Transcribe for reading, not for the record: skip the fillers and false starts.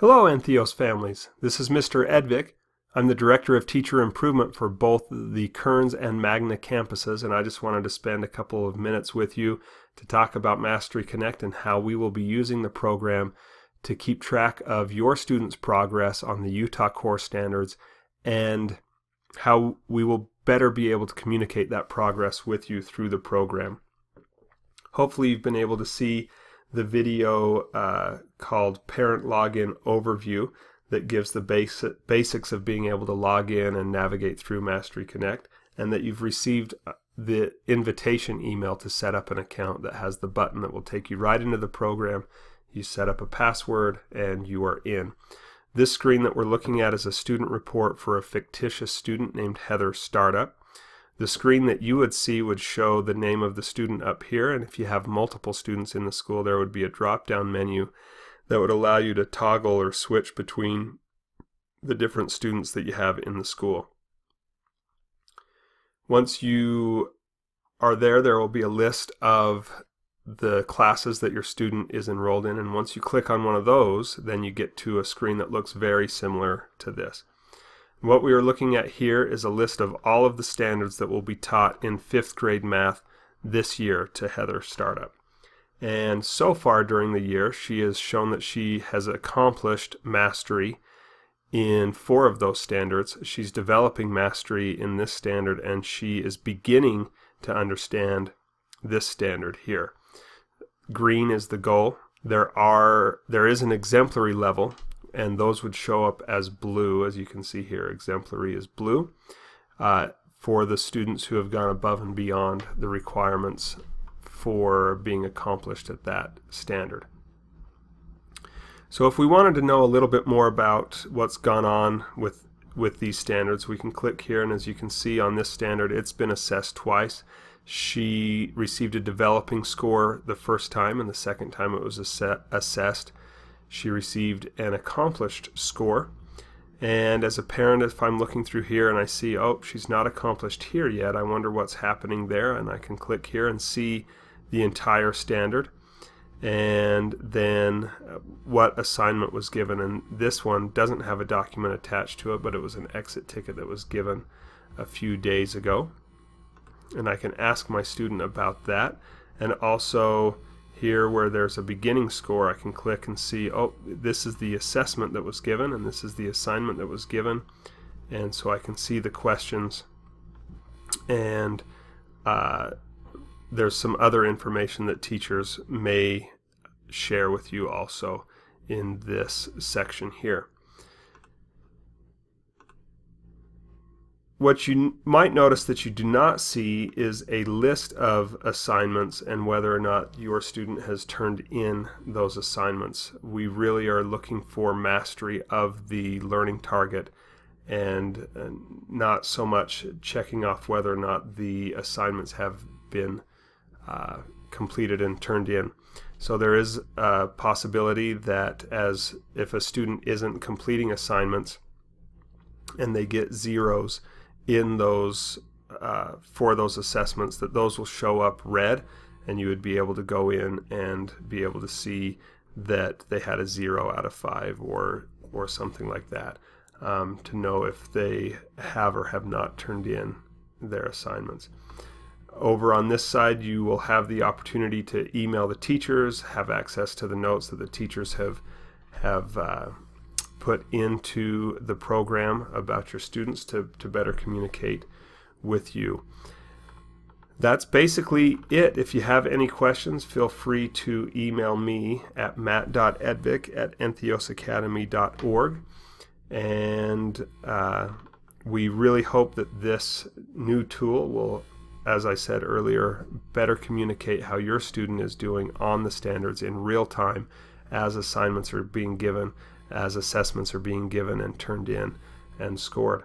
Hello, Entheos families. This is Mr. Edvik. I'm the Director of Teacher Improvement for both the Kearns and Magna campuses, and I just wanted to spend a couple of minutes with you to talk about Mastery Connect and how we will be using the program to keep track of your students' progress on the Utah Core Standards and how we will better be able to communicate that progress with you through the program. Hopefully you've been able to see the video called Parent Login Overview that gives the basics of being able to log in and navigate through Mastery Connect, and that you've received the invitation email to set up an account that has the button that will take you right into the program. You set up a password and you are in. This screen that we're looking at is a student report for a fictitious student named Heather Startup. The screen that you would see would show the name of the student up here, and if you have multiple students in the school, there would be a drop-down menu that would allow you to toggle or switch between the different students that you have in the school. Once you are there, there will be a list of the classes that your student is enrolled in, and once you click on one of those, then you get to a screen that looks very similar to this. What we are looking at here is a list of all of the standards that will be taught in 5th grade math this year to Heather Startup. And so far during the year, she has shown that she has accomplished mastery in 4 of those standards. She's developing mastery in this standard, and she is beginning to understand this standard here. Green is the goal. There is an exemplary level, and those would show up as blue, as you can see here. Exemplary is blue for the students who have gone above and beyond the requirements for being accomplished at that standard. So if we wanted to know a little bit more about what's gone on with these standards, we can click here, and as you can see on this standard, it's been assessed twice. She received a developing score the first time, and the second time it was assessed, she received an accomplished score. And as a parent, if I'm looking through here and I see, oh, she's not accomplished here yet, I wonder what's happening there, and I can click here and see the entire standard and then what assignment was given. And this one doesn't have a document attached to it, but it was an exit ticket that was given a few days ago, and I can ask my student about that. And also here where there's a beginning score, I can click and see, oh, this is the assessment that was given and this is the assignment that was given, and so I can see the questions, and there's some other information that teachers may share with you also in this section here. What you might notice that you do not see is a list of assignments and whether or not your student has turned in those assignments. We really are looking for mastery of the learning target and not so much checking off whether or not the assignments have been completed and turned in. So there is a possibility that if a student isn't completing assignments and they get zeros in those for those assessments, that those will show up red, and you would be able to go in and be able to see that they had a 0 out of 5 or something like that, to know if they have or have not turned in their assignments. Over on this side, you will have the opportunity to email the teachers, have access to the notes that the teachers have put into the program about your students to better communicate with you. That's basically it. If you have any questions, feel free to email me at matt.edvik@entheosacademy.org, and we really hope that this new tool will, as I said earlier, better communicate how your student is doing on the standards in real time as assignments are being given, as assessments are being given and turned in and scored.